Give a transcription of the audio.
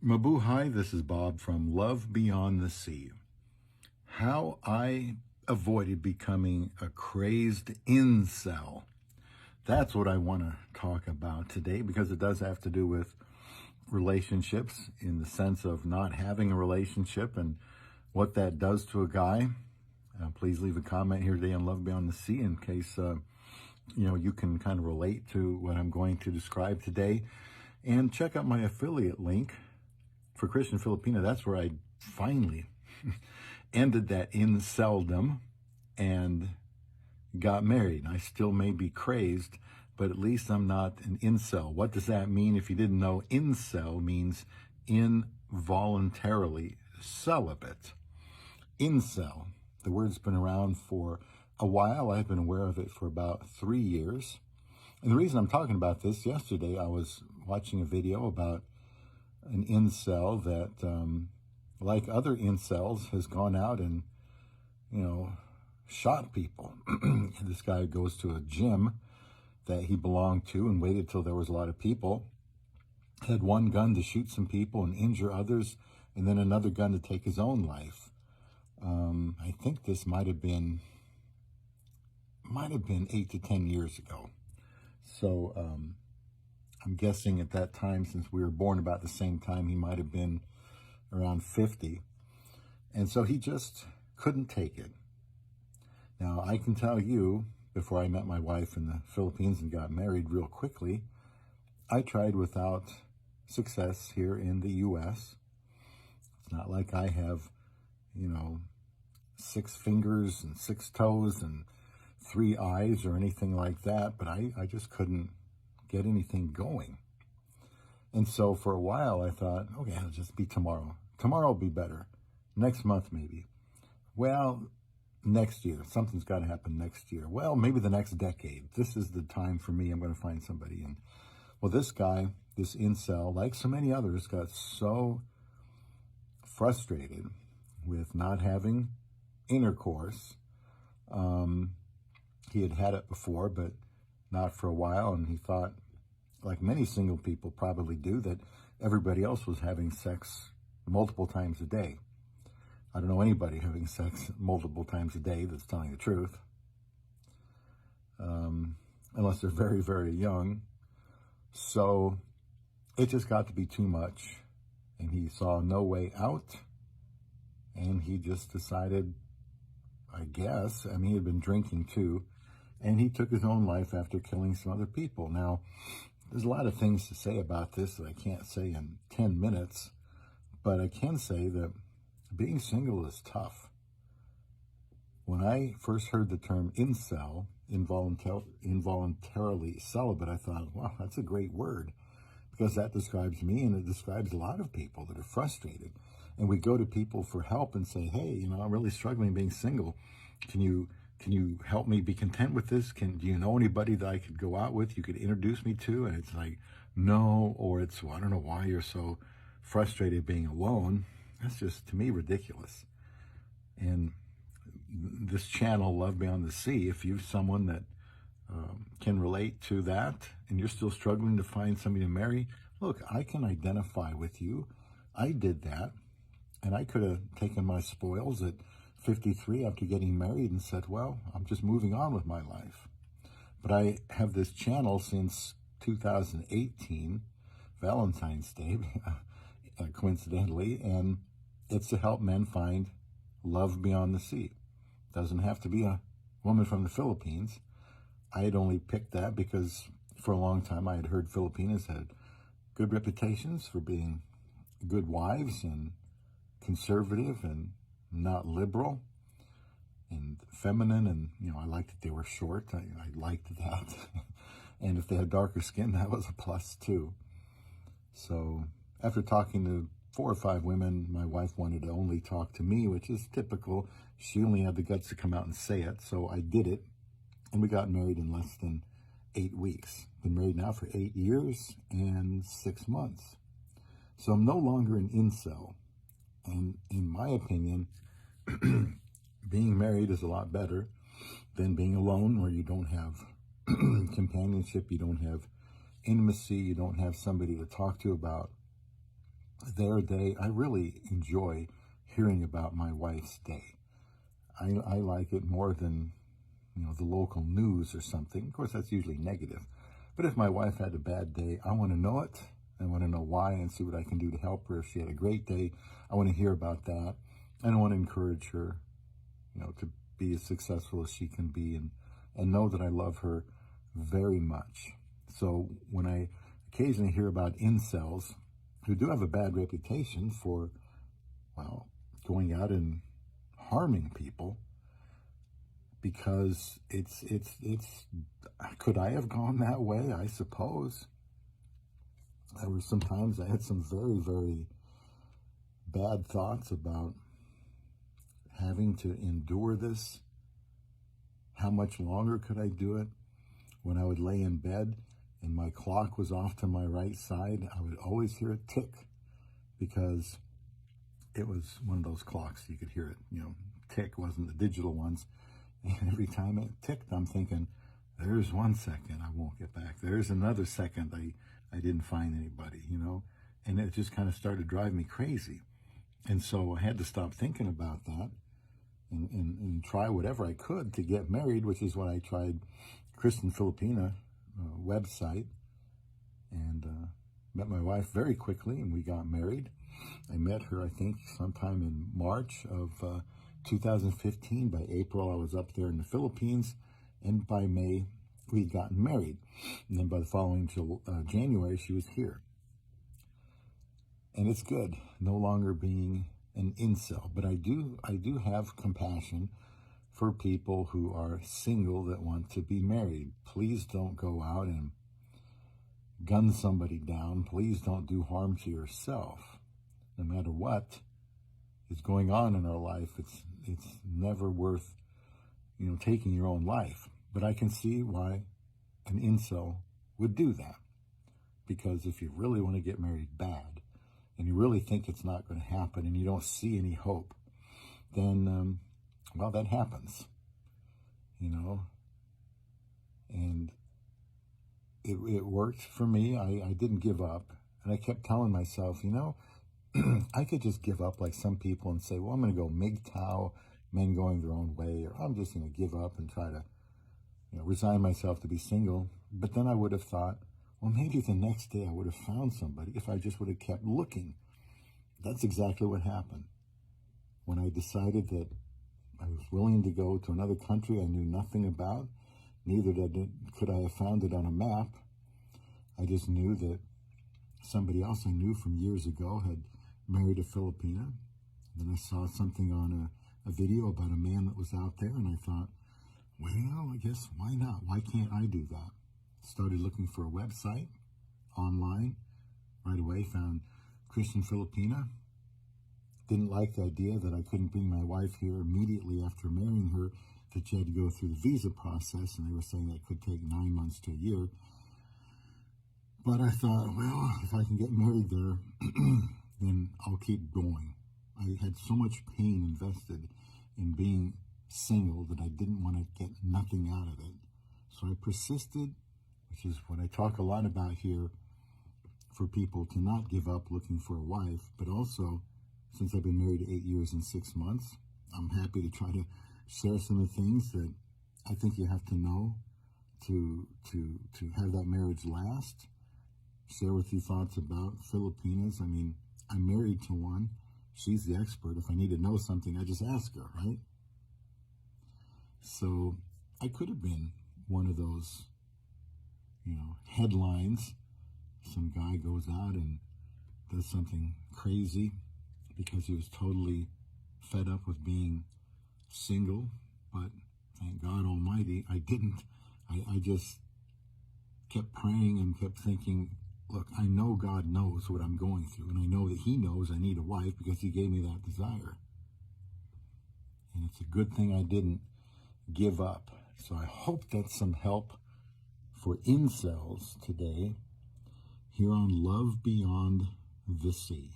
Mabuhay, this is Bob from Love Beyond the Sea. How I avoided becoming a crazed incel. That's what I want to talk about today, because it does have to do with relationships in the sense of not having a relationship and what that does to a guy. Please leave a comment here today on Love Beyond the Sea in case you can kind of relate to what I'm going to describe today. And check out my affiliate link for Christian Filipina. That's where I finally ended that inceldom and got married. I still may be crazed, but at least I'm not an incel. What does that mean? If you didn't know, incel means involuntarily celibate. Incel. The word's been around for a while. I've been aware of it for about 3 years. And the reason I'm talking about this, yesterday I was watching a video about an incel that, like other incels, has gone out and, shot people. This guy goes to a gym that he belonged to and waited till there was a lot of people, had one gun to shoot some people and injure others, and then another gun to take his own life. I think this might have been 8 to 10 years ago. So I'm guessing at that time, since we were born about the same time, he might have been around 50. And so he just couldn't take it. Now, I can tell you, before I met my wife in the Philippines and got married real quickly, I tried without success here in the U.S. It's not like I have, 6 fingers and 6 toes and 3 eyes or anything like that, but I just couldn't get anything going. And so for a while I thought, okay, it'll just be tomorrow. Tomorrow will be better. Next month maybe. Well, next year. Something's got to happen next year. Well, maybe the next decade. This is the time for me. I'm going to find somebody. And well, this guy, this incel, like so many others, got so frustrated with not having intercourse. He had it before, but not for a while. And he thought, like many single people probably do, that everybody else was having sex multiple times a day. I don't know anybody having sex multiple times a day that's telling the truth. Unless they're very, very young. So it just got to be too much. And he saw no way out. And he just decided, I guess, he had been drinking too. And he took his own life after killing some other people. Now, there's a lot of things to say about this that I can't say in 10 minutes. But I can say that being single is tough. When I first heard the term incel, involuntarily celibate, I thought, wow, that's a great word, because that describes me, and it describes a lot of people that are frustrated. And we go to people for help and say, hey, I'm really struggling being single. Can you help me be content with this? Do you know anybody that I could go out with, you could introduce me to? And it's like, no, or it's, well, I don't know why you're so frustrated being alone. That's just, to me, ridiculous. And this channel, Love Beyond the Sea, if you're someone that can relate to that and you're still struggling to find somebody to marry, look, I can identify with you. I did that, and I could have taken my spoils at 53 after getting married and said, well, I'm just moving on with my life. But I have this channel since 2018, Valentine's Day, coincidentally, and it's to help men find love beyond the sea. Doesn't have to be a woman from the Philippines. I had only picked that because for a long time I had heard Filipinas had good reputations for being good wives and conservative and not liberal and feminine, and I liked that they were short. I liked that. And if they had darker skin, that was a plus too. So after talking to 4 or 5 women, my wife wanted to only talk to me, which is typical. She only had the guts to come out and say it, so I did it. And we got married in less than 8 weeks. Been married now for 8 years and 6 months. So I'm no longer an incel. And in my opinion, being married is a lot better than being alone, where you don't have companionship, you don't have intimacy, you don't have somebody to talk to about their day. I really enjoy hearing about my wife's day. I like it more than, the local news or something. Of course, that's usually negative. But if my wife had a bad day, I want to know it. I want to know why and see what I can do to help her. If she had a great day, I want to hear about that. And I want to encourage her, to be as successful as she can be, and know that I love her very much. So when I occasionally hear about incels who do have a bad reputation for, going out and harming people, because it's could I have gone that way? I suppose. There were some times I had some very, very bad thoughts about having to endure this. How much longer could I do it? When I would lay in bed and my clock was off to my right side, I would always hear it tick, because it was one of those clocks. You could hear it, tick. Wasn't the digital ones. And every time it ticked, I'm thinking, there's 1 second I won't get back. There's another second I didn't find anybody, and it just kind of started driving me crazy. And so I had to stop thinking about that and try whatever I could to get married, which is what I tried. Crazed Filipina website, and met my wife very quickly, and we got married. I met her, I think, sometime in March of 2015. By April, I was up there in the Philippines, and by May, we'd gotten married. And then by the following January, she was here. And it's good, no longer being an incel. But I do have compassion for people who are single that want to be married. Please don't go out and gun somebody down. Please don't do harm to yourself. No matter what is going on in our life, it's never worth, taking your own life. But I can see why an incel would do that. Because if you really want to get married bad, and you really think it's not going to happen, and you don't see any hope, then, that happens, and it worked for me. I didn't give up, and I kept telling myself, I could just give up like some people and say, well, I'm going to go MGTOW, men going their own way, or I'm just going to give up and try to, resign myself to be single. But then I would have thought, well, maybe the next day I would have found somebody if I just would have kept looking. That's exactly what happened. When I decided that I was willing to go to another country I knew nothing about, neither could I have found it on a map. I just knew that somebody else I knew from years ago had married a Filipina. Then I saw something on a video about a man that was out there, and I thought, well, I guess why not? Why can't I do that? Started looking for a website online. Right away found Crazed Filipina. Didn't like the idea that I couldn't bring my wife here immediately after marrying her, that she had to go through the visa process, and they were saying that could take 9 months to a year. But I thought, well, if I can get married there, then I'll keep going. I had so much pain invested in being single that I didn't want to get nothing out of it. So I persisted, which is what I talk a lot about here, for people to not give up looking for a wife. But also, since I've been married 8 years and 6 months, I'm happy to try to share some of the things that I think you have to know to have that marriage last. Share with you thoughts about Filipinas. I mean, I'm married to one. She's the expert. If I need to know something, I just ask her, right? So I could have been one of those, headlines. Some guy goes out and does something crazy because he was totally fed up with being single. But thank God Almighty, I didn't. I just kept praying and kept thinking, look, I know God knows what I'm going through, and I know that he knows I need a wife because he gave me that desire. And it's a good thing I didn't give up. So I hope that's some help for incels today here on Love Beyond the Sea.